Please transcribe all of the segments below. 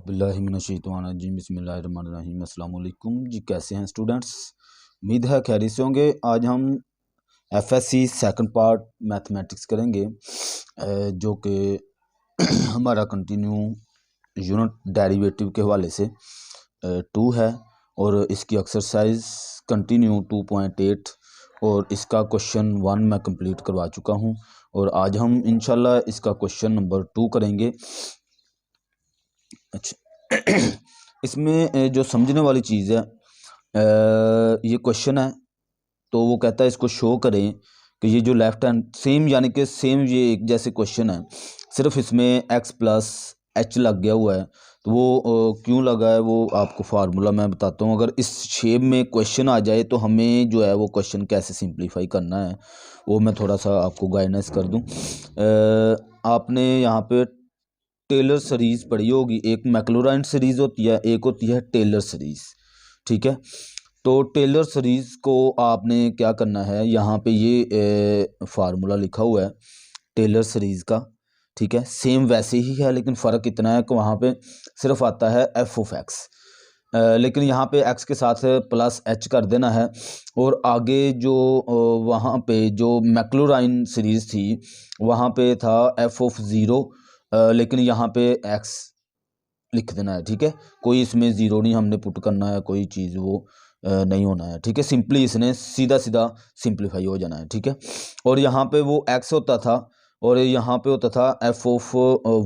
बिस्मिल्लाहिर्रहमानिर्रहीम बिस्मिल्लाहिर्रहमानिर्रहीम अस्सलाम वालेकुम जी। कैसे हैं स्टूडेंट्स? उम्मीद है खैरियत से होंगे। आज हम एफएससी सेकंड पार्ट मैथमेटिक्स करेंगे, जो कि हमारा कंटिन्यू यूनिट डेरिवेटिव के हवाले से 2 है और इसकी एक्सरसाइज कंटिन्यू 2.8 और इसका क्वेश्चन 1 मैं कंप्लीट करवा चुका हूं और आज हम इंशाल्लाह इसका क्वेश्चन नंबर 2 करेंगे। अच्छा इसमें जो समझने वाली चीज़ है, ये क्वेश्चन है तो वो कहता है इसको शो करें कि ये जो लेफ्ट हैंड सेम यानी कि सेम ये एक जैसे क्वेश्चन है, सिर्फ इसमें x प्लस एच लग गया हुआ है। तो वो क्यों लगा है वो आपको फार्मूला मैं बताता हूँ। अगर इस शेप में क्वेश्चन आ जाए तो हमें जो है वो क्वेश्चन कैसे सिंप्लीफाई करना है वो मैं थोड़ा सा आपको गाइडेंस कर दूँ। आपने यहाँ पे टेलर सीरीज़ पढ़ी होगी। एक मैक्लॉरिन सीरीज़ होती है, एक होती है टेलर सीरीज़। ठीक है, तो टेलर सीरीज़ को आपने क्या करना है, यहाँ पे ये फार्मूला लिखा हुआ है टेलर सीरीज़ का। ठीक है, सेम वैसे ही है लेकिन फ़र्क इतना है कि वहाँ पे सिर्फ आता है एफ ऑफ एक्स, लेकिन यहाँ पे एक्स के साथ प्लस एच कर देना है। और आगे जो वहाँ पे जो मैक्लॉरिन सीरीज़ थी वहाँ पे था एफ ऑफ ज़ीरो, लेकिन यहाँ पे एक्स लिख देना है। ठीक है, कोई इसमें ज़ीरो नहीं हमने पुट करना है, कोई चीज़ वो नहीं होना है। ठीक है, सिंपली इसने सीधा सीधा सिंप्लीफाई हो जाना है। ठीक है, और यहाँ पे वो एक्स होता था और यहाँ पे होता था एफ ऑफ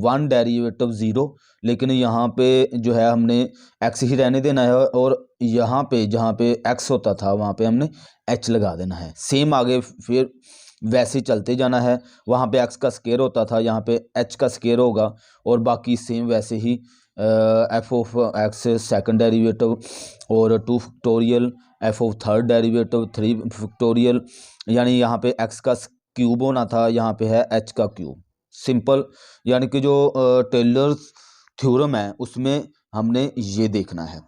1 डेरिवेटिव 0, लेकिन यहाँ पे जो है हमने एक्स ही रहने देना है और यहाँ पे जहाँ पे एक्स होता था वहाँ पे हमने एच लगा देना है। सेम आगे फिर वैसे चलते जाना है। वहाँ पे एक्स का स्केयर होता था, यहाँ पे एच का स्केयर होगा और बाकी सेम वैसे ही F of X second derivative और 2 factorial, F of third derivative 3 factorial, यानी यहाँ पे एक्स का क्यूब होना था, यहाँ पे है एच का क्यूब। सिंपल, यानी कि जो टेलर थ्योरम है उसमें हमने ये देखना है।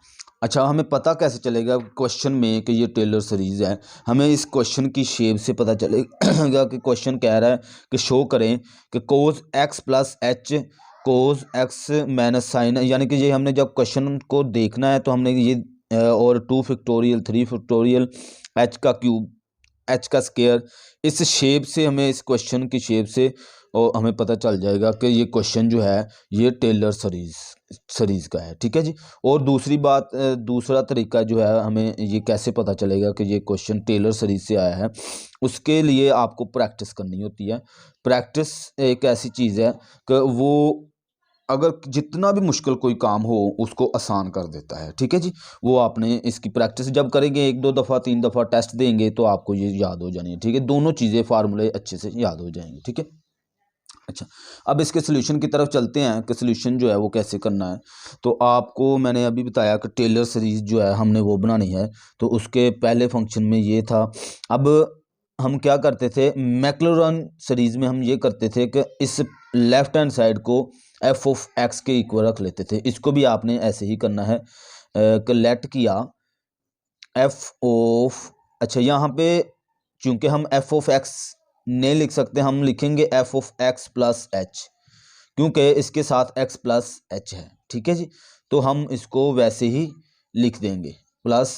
अच्छा, हमें पता कैसे चलेगा क्वेश्चन में कि ये टेलर सीरीज़ है? हमें इस क्वेश्चन की शेप से पता चलेगा कि क्वेश्चन कह रहा है कि शो करें कि cos X plus H cos X minus sine, यानी कि ये हमने जब क्वेश्चन को देखना है तो हमने ये और 2 फैक्टोरियल 3 फैक्टोरियल एच का क्यूब एच का स्केयर, इस शेप से हमें इस क्वेश्चन की शेप से और हमें पता चल जाएगा कि ये क्वेश्चन जो है ये टेलर सीरीज़ का है। ठीक है जी। और दूसरी बात, दूसरा तरीका जो है हमें ये कैसे पता चलेगा कि ये क्वेश्चन टेलर सीरीज़ से आया है, उसके लिए आपको प्रैक्टिस करनी होती है। प्रैक्टिस एक ऐसी चीज़ है कि वो अगर जितना भी मुश्किल कोई काम हो उसको आसान कर देता है। ठीक है जी, वो आपने इसकी प्रैक्टिस जब करेंगे 1-2 दफ़ा 3 दफ़ा टेस्ट देंगे तो आपको ये याद हो जानी है। ठीक है, दोनों चीज़ें फार्मूले अच्छे से याद हो जाएंगे। ठीक है, अच्छा अब इसके सोल्यूशन की तरफ चलते हैं कि सोल्यूशन जो है वो कैसे करना है। तो आपको मैंने अभी बताया कि टेलर सीरीज़ जो है हमने वो बनानी है, तो उसके पहले फंक्शन में ये था। अब हम क्या करते थे मैक्लॉरिन सीरीज़ में, हम ये करते थे कि इस लेफ्ट हैंड साइड को एफ ऑफ एक्स के इक्वल रख लेते थे। इसको भी आपने ऐसे ही करना है कि लेट किया एफ ऑफ, अच्छा यहाँ पे चूंकि हम एफ ऑफ एक्स नहीं लिख सकते, हम लिखेंगे F of X plus H, क्योंकि इसके साथ एक्स प्लस एच है। ठीक है जी, तो हम इसको वैसे ही लिख देंगे प्लस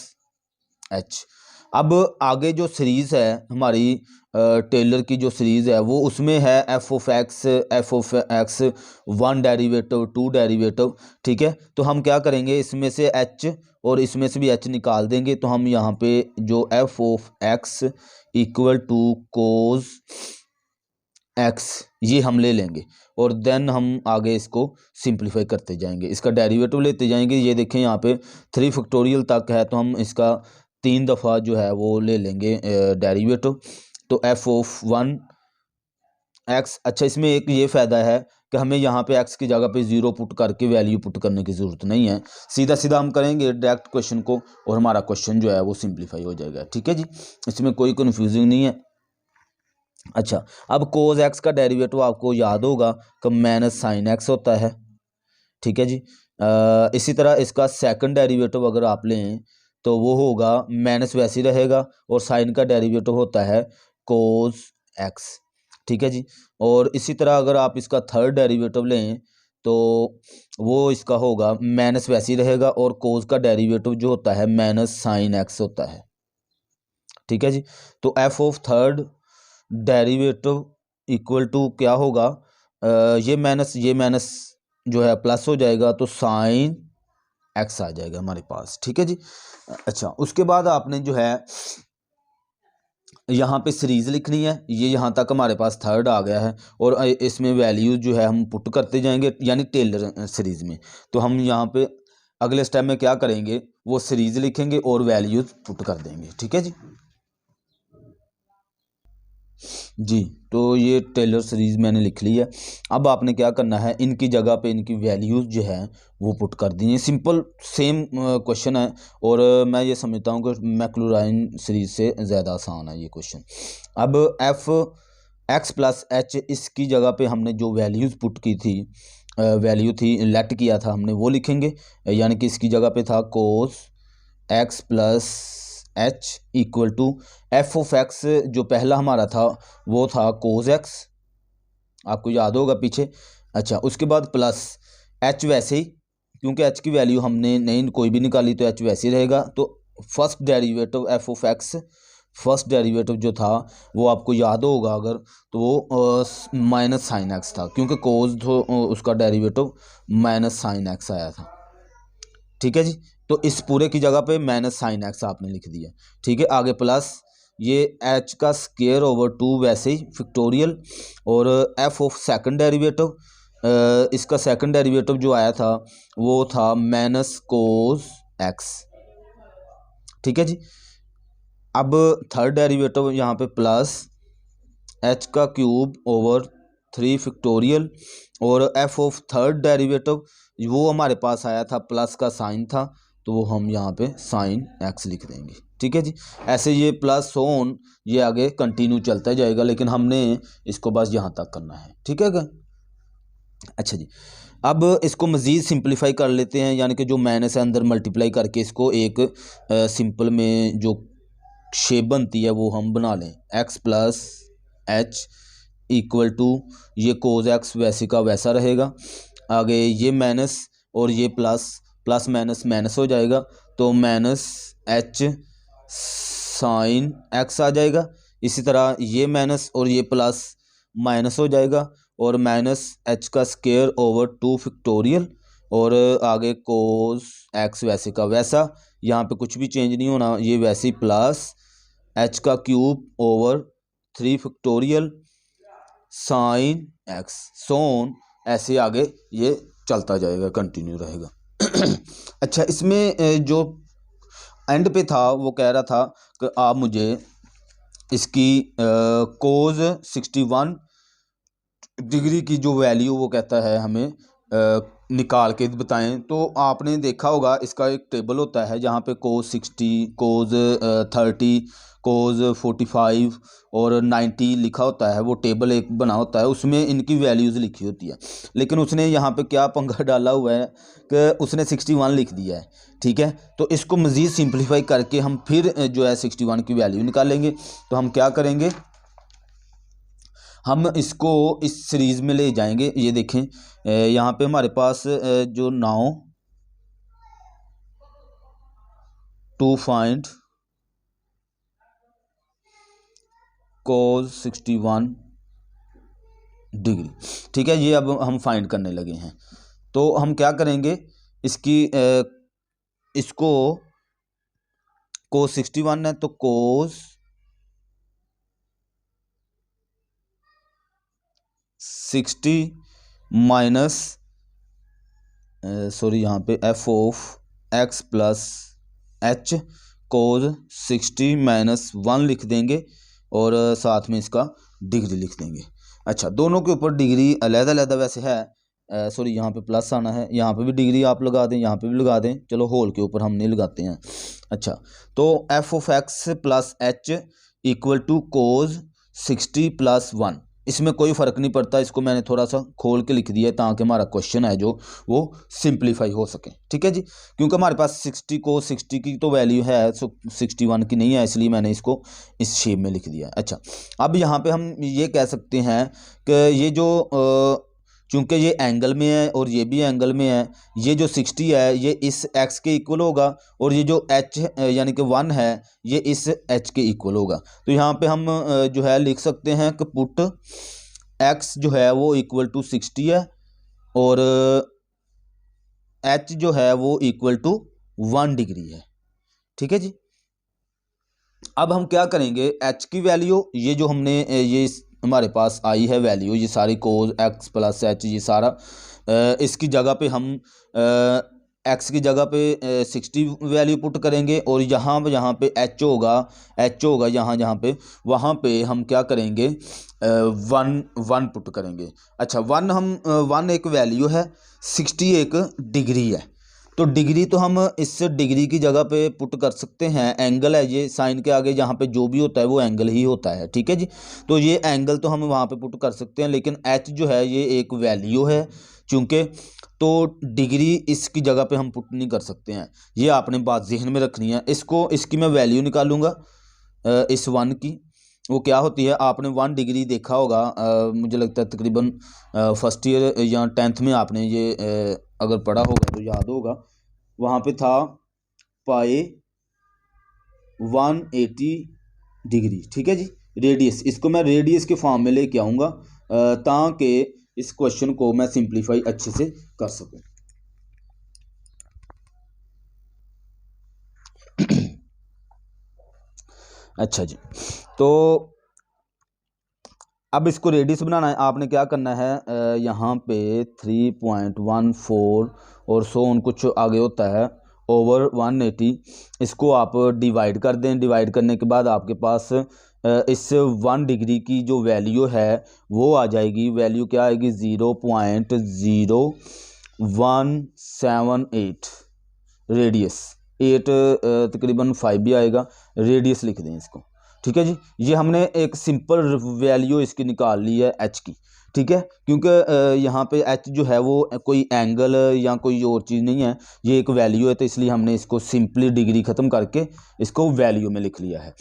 एच। अब आगे जो सीरीज़ है हमारी टेलर की जो सीरीज़ है वो उसमें है F of x 1 derivative 2 derivative. ठीक है, तो हम क्या करेंगे, इसमें से एच और इसमें से भी एच निकाल देंगे, तो हम यहाँ पे जो F of X equal to cos X ये हम ले लेंगे और देन हम आगे इसको सिंप्लीफाई करते जाएंगे, इसका डेरिवेटिव लेते जाएंगे। ये देखें यहाँ पे 3 फैक्टोरियल तक है तो हम इसका 3 दफ़ा जो है वो ले लेंगे डेरिवेटिव। तो एफ ऑफ 1 एक्स, अच्छा इसमें एक ये फ़ायदा है कि हमें यहाँ पे एक्स की जगह पे 0 पुट करके वैल्यू पुट करने की ज़रूरत नहीं है, सीधा सीधा हम करेंगे डायरेक्ट क्वेश्चन को और हमारा क्वेश्चन जो है वो सिंप्लीफाई हो जाएगा। ठीक है जी, इसमें कोई कन्फ्यूजिंग नहीं है। अच्छा, अब कोस एक्स का डेरिवेटिव आपको याद होगा कि माइनस साइन एक्स होता है। ठीक है जी, इसी तरह इसका सेकंड डेरिवेटिव अगर आप लें तो वो होगा माइनस वैसे ही रहेगा और साइन का डेरिवेटिव होता है कोस एक्स। ठीक है जी, और इसी तरह अगर आप इसका थर्ड डेरिवेटिव लें तो वो इसका होगा माइनस वैसे ही रहेगा, और कोस का डेरिवेटिव जो होता है माइनस साइन एक्स होता है। ठीक है जी। तो F of third derivative equal to क्या होगा, ये माइनस जो है प्लस हो जाएगा, तो साइन एक्स आ जाएगा हमारे पास। ठीक है जी। अच्छा, उसके बाद आपने जो है यहाँ पे सीरीज़ लिखनी है। ये यहाँ तक हमारे पास थर्ड आ गया है, और इसमें वैल्यूज जो है हम पुट करते जाएंगे, यानी टेलर सीरीज़ में। तो हम यहाँ पे अगले स्टेप में क्या करेंगे, वो सीरीज़ लिखेंगे और वैल्यूज पुट कर देंगे। ठीक है जी। जी, तो ये टेलर सीरीज़ मैंने लिख ली है। अब आपने क्या करना है, इनकी जगह पे इनकी वैल्यूज़ जो है वो पुट कर दी है। सिंपल सेम क्वेश्चन है, और मैं ये समझता हूँ कि मैक्लॉरिन सीरीज़ से ज़्यादा आसान है ये क्वेश्चन। अब एफ एक्स प्लस एच, इसकी जगह पे हमने जो वैल्यूज़ पुट की थी, वैल्यू थी लेट किया था हमने, वो लिखेंगे। यानी कि इसकी जगह पे था cos X plus H equal to F of X, जो पहला हमारा था वो था कोस एक्स, आपको याद होगा पीछे। अच्छा, उसके बाद प्लस एच, वैसे ही क्योंकि एच की वैल्यू हमने नहीं कोई भी निकाली तो एच वैसे ही रहेगा। तो first derivative F of x, first derivative जो था वो आपको याद होगा अगर, तो वो माइनस साइन एक्स था, क्योंकि कोस तो उसका डेरिवेटिव माइनस साइन एक्स आया था। ठीक है जी। तो इस पूरे की जगह पे माइनस साइन एक्स आपने लिख दिया। ठीक है, आगे प्लस ये एच का स्क्वायर ओवर 2, वैसे ही फैक्टोरियल, और एफ ऑफ सेकंड डेरिवेटिव, इसका सेकंड डेरिवेटिव जो आया था वो था माइनस कोस एक्स। ठीक है जी। अब थर्ड डेरिवेटिव यहाँ पे प्लस एच का क्यूब ओवर 3 फैक्टोरियल, और एफ ऑफ थर्ड डेरिवेटिव वो हमारे पास आया था प्लस का साइन था, तो वो हम यहाँ पे साइन एक्स लिख देंगे। ठीक है जी। ऐसे ये प्लस ऑन ये आगे कंटिन्यू चलता जाएगा, लेकिन हमने इसको बस यहाँ तक करना है। ठीक है क्या? अच्छा जी, अब इसको मज़ीद सिंप्लीफाई कर लेते हैं, यानी कि जो माइनस है अंदर मल्टीप्लाई करके इसको एक सिंपल में जो शेप बनती है वो हम बना लें। X plus H equal to ये कोस एक्स वैसे का वैसा रहेगा, आगे ये माइनस और ये प्लस, प्लस माइनस माइनस हो जाएगा, तो माइनस एच साइन एक्स आ जाएगा। इसी तरह ये माइनस और ये प्लस माइनस हो जाएगा, और माइनस एच का स्क्वायर ओवर 2 फैक्टोरियल, और आगे कोस एक्स वैसे का वैसा, यहाँ पे कुछ भी चेंज नहीं होना, ये वैसे ही प्लस एच का cube over 3 factorial sine X so on, ऐसे आगे ये चलता जाएगा, कंटिन्यू रहेगा। अच्छा, इसमें जो एंड पे था वो कह रहा था कि आप मुझे इसकी कोस 61 डिग्री की जो वैल्यू वो कहता है हमें निकाल के बताएं। तो आपने देखा होगा इसका एक टेबल होता है जहाँ पे कोस 60, कोस 30, कोस 45 और 90 लिखा होता है। वो टेबल एक बना होता है, उसमें इनकी वैल्यूज़ लिखी होती है। लेकिन उसने यहाँ पे क्या पंगा डाला हुआ है कि उसने 61 लिख दिया है। ठीक है, तो इसको मज़ीद सिंप्लीफाई करके हम फिर जो है 61 की वैल्यू निकालेंगे। तो हम क्या करेंगे, हम इसको इस सीरीज़ में ले जाएंगे। ये देखें, यहाँ पे हमारे पास जो now to find cos 61 degree, ठीक है, ये अब हम फाइंड करने लगे हैं। तो हम क्या करेंगे, इसकी इसको कोस 61 है तो कोस 60 माइनस सॉरी यहाँ पे F of X plus H cos 60 minus 1 लिख देंगे, और साथ में इसका डिग्री लिख देंगे। अच्छा, दोनों के ऊपर डिग्री अलग-अलग वैसे है, सॉरी यहाँ पे प्लस आना है, यहाँ पे भी डिग्री आप लगा दें, यहाँ पे भी लगा दें, चलो होल के ऊपर हम नहीं लगाते हैं। अच्छा, तो F of X plus H equal to cos 60 plus 1, इसमें कोई फ़र्क नहीं पड़ता। इसको मैंने थोड़ा सा खोल के लिख दिया है ताकि हमारा क्वेश्चन है जो वो सिंप्लीफाई हो सके। ठीक है जी, क्योंकि हमारे पास 60 को 60 की तो वैल्यू है, 61 की नहीं है, इसलिए मैंने इसको इस शेप में लिख दिया। अच्छा, अब यहाँ पे हम ये कह सकते हैं कि ये जो चूंकि ये एंगल में है और ये भी एंगल में है, ये जो 60 है ये इस x के इक्वल होगा, और ये जो h यानी कि 1 है ये इस h के इक्वल होगा। तो यहाँ पे हम जो है लिख सकते हैं कि पुट x जो है वो इक्वल टू 60 है, और h जो है वो इक्वल टू 1 डिग्री है। ठीक है जी। अब हम क्या करेंगे, h की वैल्यू ये जो हमने ये हमारे पास आई है वैल्यू, ये सारी कोज x प्लस h, ये सारा इसकी जगह पे हम x की जगह पे 60 वैल्यू पुट करेंगे, और यहाँ पे h होगा यहाँ पे, वहाँ पे हम क्या करेंगे 1 पुट करेंगे। अच्छा 1 एक वैल्यू है, 60 एक डिग्री है। तो डिग्री तो हम इस डिग्री की जगह पे पुट कर सकते हैं, एंगल है ये, साइन के आगे जहाँ पे जो भी होता है वो एंगल ही होता है। ठीक है जी। तो ये एंगल तो हम वहाँ पे पुट कर सकते हैं, लेकिन h जो है ये एक वैल्यू है चूँकि, तो डिग्री इसकी जगह पे हम पुट नहीं कर सकते हैं। ये आपने बात जहन में रखनी है। इसकी मैं वैल्यू निकालूंगा इस 1 की, वो क्या होती है, आपने 1 डिग्री देखा होगा, मुझे लगता है तकरीबन फर्स्ट ईयर या 10th में आपने ये अगर पढ़ा होगा तो याद होगा, वहाँ पे था पाए 180 डिग्री। ठीक है जी। रेडियस, इसको मैं रेडियस के फॉर्म में लेके आऊँगा ताकि इस क्वेश्चन को मैं सिंप्लीफाई अच्छे से कर सकूं। अच्छा जी, तो अब इसको रेडियस बनाना है। आपने क्या करना है, यहाँ पे 3.14 और सो ऑन कुछ आगे होता है ओवर 180, इसको आप डिवाइड कर दें। डिवाइड करने के बाद आपके पास इस 1 डिग्री की जो वैल्यू है वो आ जाएगी। वैल्यू क्या आएगी, 0.0178। रेडियस 8 तकरीबन 5 भी आएगा, रेडियस लिख दें इसको। ठीक है जी। ये हमने एक सिंपल वैल्यू इसकी निकाल ली है h की। ठीक है, क्योंकि यहाँ पे h जो है वो कोई एंगल या कोई और चीज़ नहीं है, ये एक वैल्यू है, तो इसलिए हमने इसको सिंपली डिग्री ख़त्म करके इसको वैल्यू में लिख लिया है।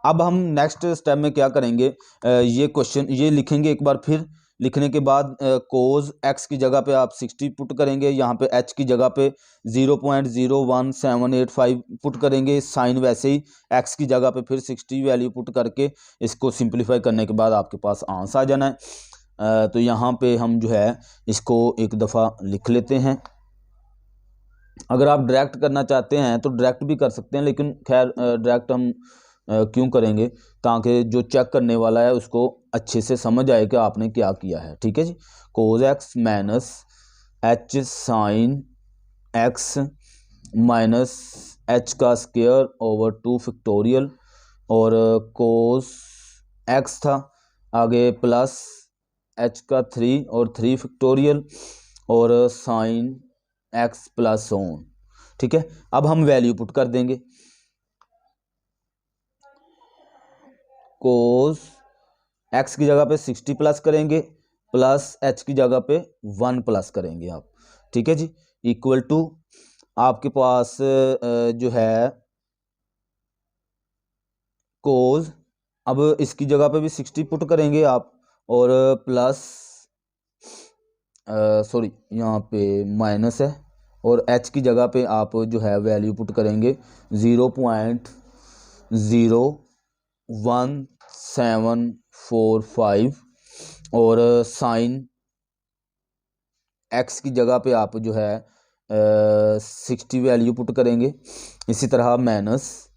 अब हम नेक्स्ट स्टेप में क्या करेंगे, ये क्वेश्चन ये लिखेंगे एक बार फिर। लिखने के बाद कोज x की जगह पे आप 60 पुट करेंगे, यहाँ पे h की जगह पे 0.01785 पुट करेंगे। साइन वैसे ही x की जगह पे फिर 60 वैल्यू पुट करके इसको सिंप्लीफाई करने के बाद आपके पास आंसर आ जाना है। तो यहाँ पे हम जो है इसको एक दफ़ा लिख लेते हैं। अगर आप डायरेक्ट करना चाहते हैं तो डायरेक्ट भी कर सकते हैं, लेकिन खैर डायरेक्ट हम क्यों करेंगे, ताकि जो चेक करने वाला है उसको अच्छे से समझ आए कि आपने क्या किया है। ठीक है जी। Cos X minus H sine X minus H का स्क्वायर ओवर 2 फैक्टोरियल, और कोस एक्स था आगे प्लस एच का 3 और 3 फैक्टोरियल, और साइन एक्स प्लस ऑन। ठीक है, अब हम वैल्यू पुट कर देंगे। कोस एक्स की जगह पे 60 प्लस करेंगे, प्लस एच की जगह पे 1 प्लस करेंगे आप। ठीक है जी। इक्वल टू आपके पास जो है कोस, अब इसकी जगह पे भी 60 पुट करेंगे आप, और प्लस सॉरी यहाँ पे माइनस है, और एच की जगह पे आप जो है वैल्यू पुट करेंगे 0.01745, और साइन एक्स की जगह पे आप जो है 60 वैल्यू पुट करेंगे। इसी तरह माइनस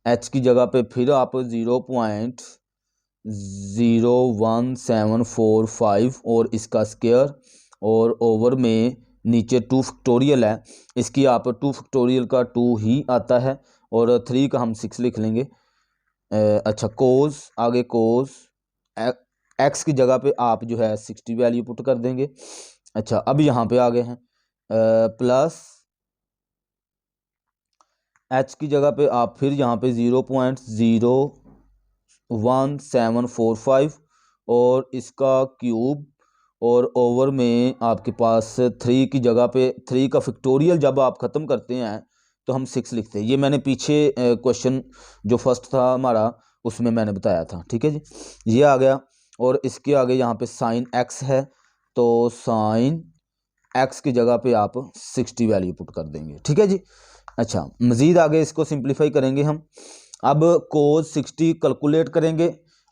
एच की जगह पे फिर आप 0.01745 और इसका स्क्वायर, और ओवर में नीचे 2 फैक्टोरियल है, इसकी आप 2 फैक्टोरियल का 2 ही आता है, और 3 का हम 6 लिख लेंगे। अच्छा कोस आगे कोस एक्स की जगह पे आप जो है 60 वैल्यू पुट कर देंगे। अच्छा अब यहाँ पे आ गए हैं प्लस एच की जगह पे आप फिर यहाँ पे 0.01745 और इसका क्यूब, और ओवर में आपके पास 3 की जगह पे 3 का फैक्टोरियल जब आप ख़त्म करते हैं तो हम 6 लिखते हैं। ये मैंने पीछे क्वेश्चन जो फर्स्ट था हमारा उसमें मैंने बताया था। ठीक है जी, ये आ गया, और इसके आगे यहाँ पे साइन एक्स है, तो साइन एक्स की जगह पे आप 60 वैल्यू पुट कर देंगे, ठीक है जी। अच्छा, मज़ीद आगे इसको सिंप्लीफाई करेंगे हम। अब कोस 60 कैलकुलेट करेंगे।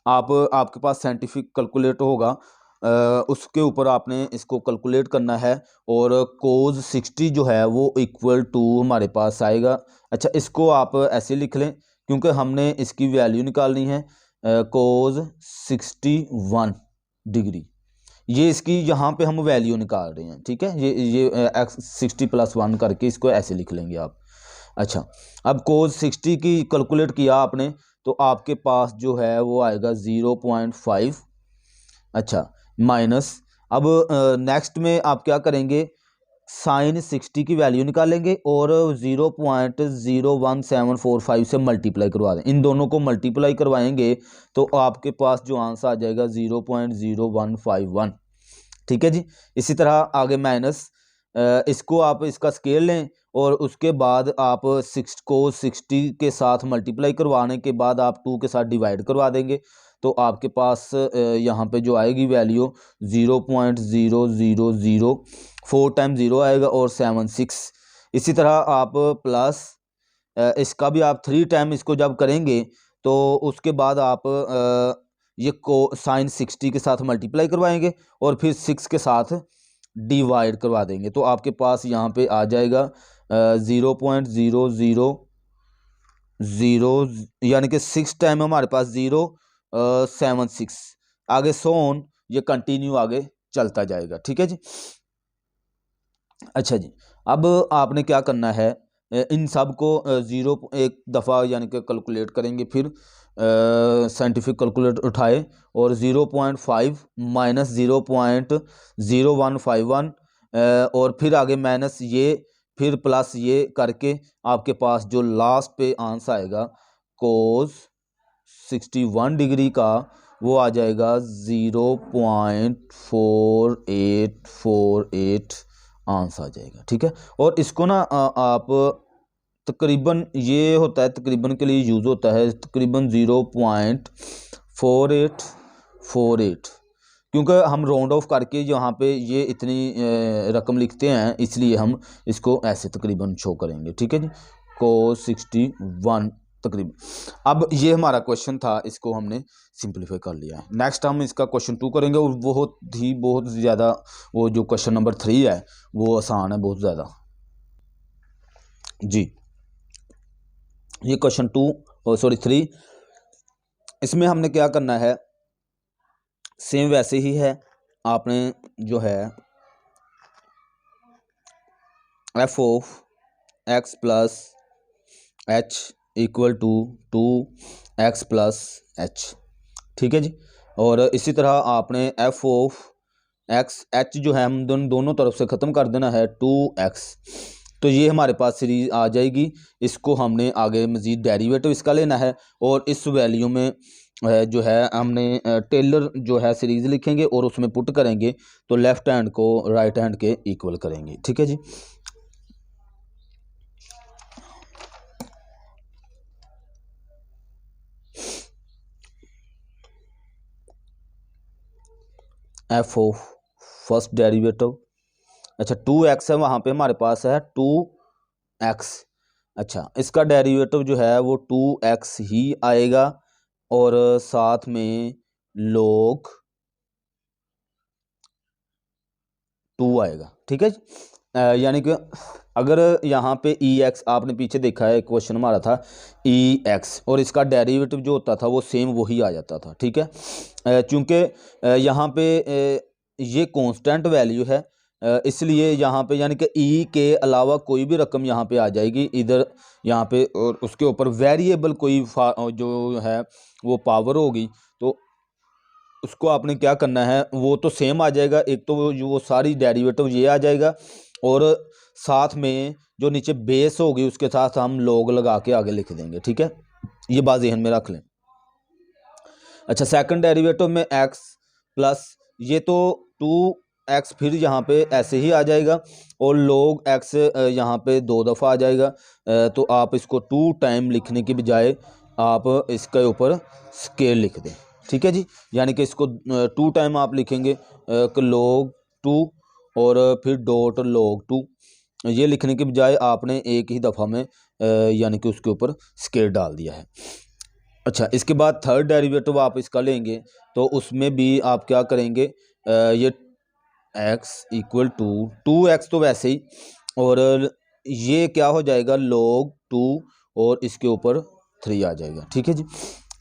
आपके पास साइंटिफिक कैलकुलेटर होगा, उसके ऊपर आपने इसको कैलकुलेट करना है और कोस 60 जो है वो इक्वल टू हमारे पास आएगा। अच्छा, इसको आप ऐसे लिख लें क्योंकि हमने इसकी वैल्यू निकालनी है। कोस 61 डिग्री, ये इसकी यहाँ पे हम वैल्यू निकाल रहे हैं, ठीक है। ये एक्स 60 + 1 करके इसको ऐसे लिख लेंगे आप। अच्छा, अब कोस 60 की कैलकुलेट किया आपने तो आपके पास जो है वो आएगा 0.5। अच्छा, माइनस, अब नेक्स्ट में आप क्या करेंगे, साइन 60 की वैल्यू निकालेंगे और 0.01745 से मल्टीप्लाई करवा दें। इन दोनों को मल्टीप्लाई करवाएंगे तो आपके पास जो आंसर आ जाएगा 0.0151, ठीक है जी। इसी तरह आगे माइनस, इसको आप इसका स्केल लें और उसके बाद आप 6 को 60 के साथ मल्टीप्लाई करवाने के बाद आप 2 के साथ डिवाइड करवा देंगे तो आपके पास यहाँ पे जो आएगी वैल्यू 0.000, 4 टाइम 0 आएगा और 76। इसी तरह आप प्लस इसका भी आप 3 टाइम इसको जब करेंगे तो उसके बाद आप ये को साइन 60 के साथ मल्टीप्लाई करवाएंगे और फिर 6 के साथ डिवाइड करवा देंगे तो आपके पास यहाँ पे आ जाएगा 0.0000, यानी कि 6 टाइम हमारे पास 076। आगे सोन ये कंटिन्यू आगे चलता जाएगा, ठीक है जी। अच्छा जी, अब आपने क्या करना है, इन सब को ज़ीरो एक दफ़ा यानी कि कैलकुलेट करेंगे, फिर साइंटिफिक कैलकुलेटर उठाए और 0.5 माइनस 0.0151 और फिर आगे माइनस ये, फिर प्लस ये करके आपके पास जो लास्ट पे आंसर आएगा कोस 61 डिग्री का वो आ जाएगा 0.4848 आंसर आ जाएगा, ठीक है। और इसको ना आप तकरीबन, ये होता है तकरीबन के लिए यूज़ होता है तकरीबन 0.4848, क्योंकि हम राउंड ऑफ करके यहाँ पे ये इतनी रकम लिखते हैं इसलिए हम इसको ऐसे तकरीबन शो करेंगे, ठीक है जी। कोस 61 तकरीबन। अब ये हमारा क्वेश्चन था, इसको हमने सिंप्लीफाई कर लिया है। नेक्स्ट हम इसका क्वेश्चन 2 करेंगे और बहुत ज़्यादा, वो जो क्वेश्चन नंबर 3 है वो आसान है बहुत ज़्यादा जी। ये क्वेश्चन 3, इसमें हमने क्या करना है, सेम वैसे ही है। आपने जो है f of x plus h equal to 2x plus h, ठीक है जी। और इसी तरह आपने f ऑफ x, h जो है हम दोनों तरफ से ख़त्म कर देना है 2x, तो ये हमारे पास सीरीज़ आ जाएगी। इसको हमने आगे मज़ीद डेरिवेटिव इसका लेना है और इस वैल्यू में जो है हमने टेलर जो है सीरीज़ लिखेंगे और उसमें पुट करेंगे तो लेफ़्ट हैंड को राइट हैंड के इक्वल करेंगे, ठीक है जी। एफ ऑफ फर्स्ट डेरिवेटिव, अच्छा 2x है, वहाँ पे हमारे पास है 2x। अच्छा, इसका डेरिवेटिव जो है वो 2x ही आएगा और साथ में log 2 आएगा, ठीक है जी। यानी कि अगर यहाँ पे ex, आपने पीछे देखा है क्वेश्चन हमारा था ex और इसका डेरिवेटिव जो होता था वो सेम वही आ जाता था, ठीक है। चूँकि यहाँ पे ये कांस्टेंट वैल्यू है इसलिए यहाँ पे यानी कि e के अलावा कोई भी रकम यहाँ पे आ जाएगी इधर यहाँ पे और उसके ऊपर वेरिएबल कोई जो है वो पावर होगी तो उसको आपने क्या करना है, वो तो सेम आ जाएगा। एक तो वो सारी डेरिवेटिव ये आ जाएगा और साथ में जो नीचे बेस होगी उसके साथ हम log लगा के आगे लिख देंगे, ठीक है। ये बात ज़हन में रख लें। अच्छा, सेकंड डेरिवेटिव में x प्लस ये तो 2x फिर यहाँ पे ऐसे ही आ जाएगा और log x यहाँ पे 2 दफ़ा आ जाएगा। तो आप इसको 2 टाइम लिखने की बजाय आप इसके ऊपर स्केल लिख दें, ठीक है जी। यानी कि इसको 2 टाइम आप लिखेंगे कि log टू और फिर डॉट log 2, ये लिखने के बजाय आपने एक ही दफ़ा में यानी कि उसके ऊपर स्केयर डाल दिया है। अच्छा, इसके बाद थर्ड डेरिवेटिव आप इसका लेंगे तो उसमें भी आप क्या करेंगे, ये x इक्वल टू 2x तो वैसे ही, और ये क्या हो जाएगा log 2 और इसके ऊपर 3 आ जाएगा। ठीक है जी,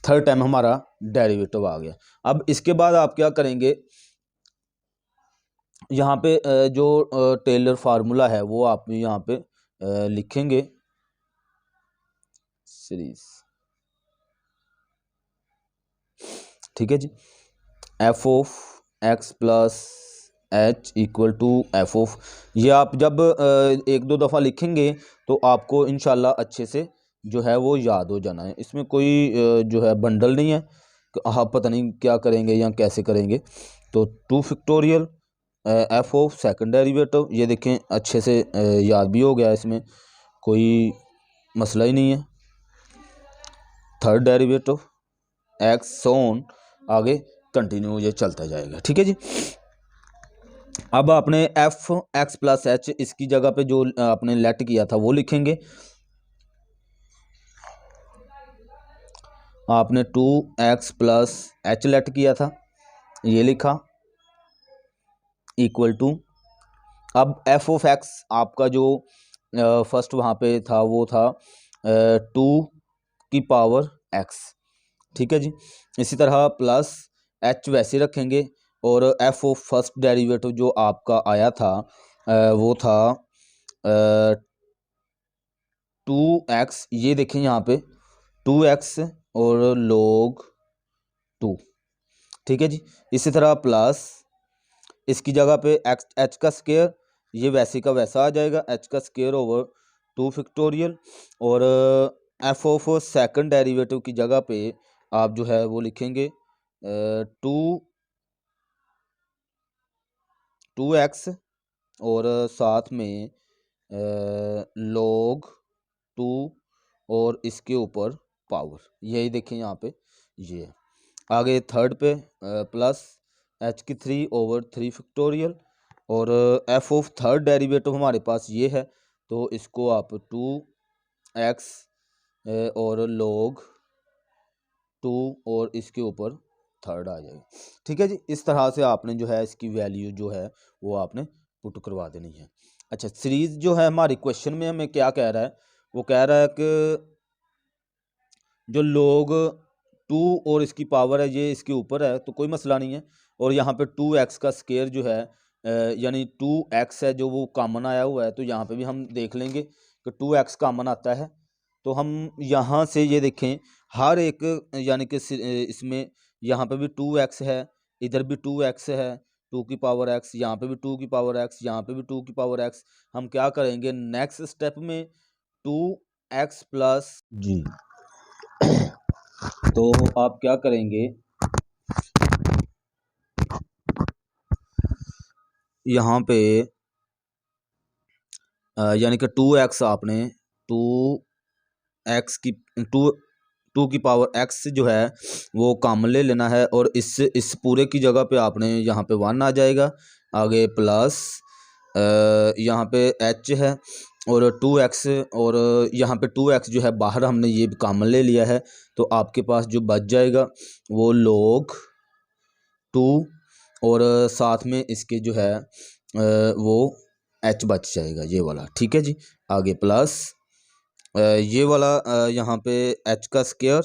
थर्ड टाइम हमारा डेरिवेटिव आ गया। अब इसके बाद आप क्या करेंगे, यहाँ पे जो टेलर फार्मूला है वो आप यहाँ पे लिखेंगे, सीरीज, ठीक है जी, F of X plus H equal to F of, ये आप जब एक दो दफ़ा लिखेंगे तो आपको इंशाल्लाह अच्छे से जो है वो याद हो जाना है। इसमें कोई जो है बंडल नहीं है कि आप पता नहीं क्या करेंगे या कैसे करेंगे। तो 2 factorial F of second derivative, ये देखें अच्छे से याद भी हो गया, इसमें कोई मसला ही नहीं है। थर्ड डेरिवेटिव एक्स सोन, आगे कंटिन्यू ये चलता जाएगा। ठीक है जी, अब आपने एफ एक्स प्लस एच इसकी जगह पे जो आपने लेट किया था वो लिखेंगे। आपने 2x प्लस एच लेट किया था, ये लिखा, इक्वल टू, अब एफ ऑफ एक्स आपका जो फर्स्ट वहाँ पे था वो था 2 की पावर x। ठीक है जी, इसी तरह प्लस एच वैसे रखेंगे और एफ ऑफ फर्स्ट डेरिवेटिव जो आपका आया था वो था 2x, ये देखें यहाँ पे 2x और log 2। ठीक है जी, इसी तरह प्लस इसकी जगह पे एक्स एच का स्केयर, ये वैसे का वैसा आ जाएगा, एच का स्केयर ओवर 2 फैक्टोरियल, और एफ ऑफ सेकंड डेरिवेटिव की जगह पे आप जो है वो लिखेंगे 2x और साथ में log 2 और इसके ऊपर पावर, यही देखें यहाँ पे ये है। आगे थर्ड पे प्लस एच की 3 ओवर 3 फैक्टोरियल, और एफ ऑफ थर्ड डेरिवेटिव हमारे पास ये है, तो इसको आप 2x और log 2 और इसके ऊपर थर्ड आ जाएगा। ठीक है जी, इस तरह से आपने जो है इसकी वैल्यू जो है वो आपने पुट करवा देनी है। अच्छा, सीरीज जो है हमारी क्वेश्चन में हमें क्या कह रहा है, वो कह रहा है कि जो log 2 और इसकी पावर है ये इसके ऊपर है तो कोई मसला नहीं है, और यहाँ पे 2x का स्केयर जो है यानी 2x है जो वो कॉमन आया हुआ है, तो यहाँ पे भी हम देख लेंगे कि 2x कॉमन आता है। तो हम यहाँ से ये देखें हर एक यानी कि इसमें यहाँ पे भी 2x है, इधर भी 2x है, 2 की पावर x, यहाँ पे भी 2 की पावर x, यहाँ पे भी 2 की पावर x। हम क्या करेंगे नेक्स्ट स्टेप में 2x प्लस जी, तो आप क्या करेंगे, यहाँ पे यानी कि 2x आपने 2x की 2 की पावर x जो है वो कॉमन ले लेना है, और इस पूरे की जगह पे आपने यहाँ पे 1 आ जाएगा, आगे प्लस यहाँ पे h है और 2x, और यहाँ पे 2x जो है बाहर हमने ये कॉमन ले लिया है, तो आपके पास जो बच जाएगा वो log 2 और साथ में इसके जो है वो h बच जाएगा, ये वाला। ठीक है जी, आगे प्लस ये वाला यहाँ पे h का स्केयर,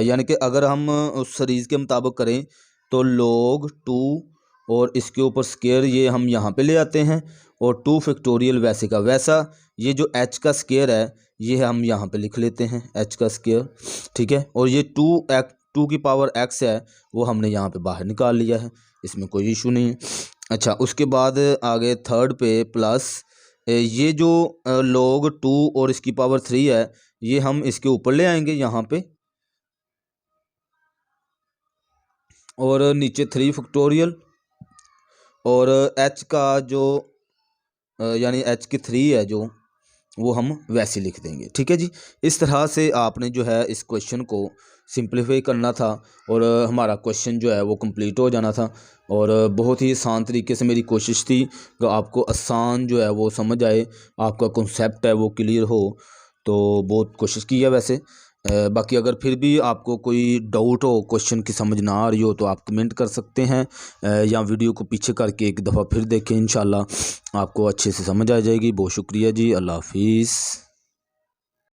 यानी कि अगर हम उस सीरीज़ के मुताबिक करें तो log 2 और इसके ऊपर स्केयर ये हम यहाँ पे ले आते हैं, और 2 फैक्टोरियल वैसे का वैसा, ये जो h का स्केयर है ये हम यहाँ पे लिख लेते हैं h का स्केयर। ठीक है, और ये 2 की पावर x है वो हमने यहाँ पे बाहर निकाल लिया है, इसमें कोई इशू नहीं है। अच्छा, उसके बाद आगे थर्ड पे प्लस ये जो log 2 और इसकी पावर 3 है ये हम इसके ऊपर ले आएंगे यहाँ पे, और नीचे 3 फैक्टोरियल, और h का जो यानी h की 3 है जो वो हम वैसे लिख देंगे। ठीक है जी, इस तरह से आपने जो है इस क्वेश्चन को सिंप्लीफाई करना था और हमारा क्वेश्चन जो है वो कंप्लीट हो जाना था। और बहुत ही आसान तरीके से मेरी कोशिश थी कि आपको आसान जो है वो समझ आए, आपका कॉन्सेप्ट है वो क्लियर हो, तो बहुत कोशिश की है वैसे। बाकी अगर फिर भी आपको कोई डाउट हो, क्वेश्चन की समझ ना आ रही हो, तो आप कमेंट कर सकते हैं या वीडियो को पीछे करके एक दफ़ा फिर देखें, इंशाल्लाह आपको अच्छे से समझ आ जाएगी। बहुत शुक्रिया जी, अल्लाह हाफिज़।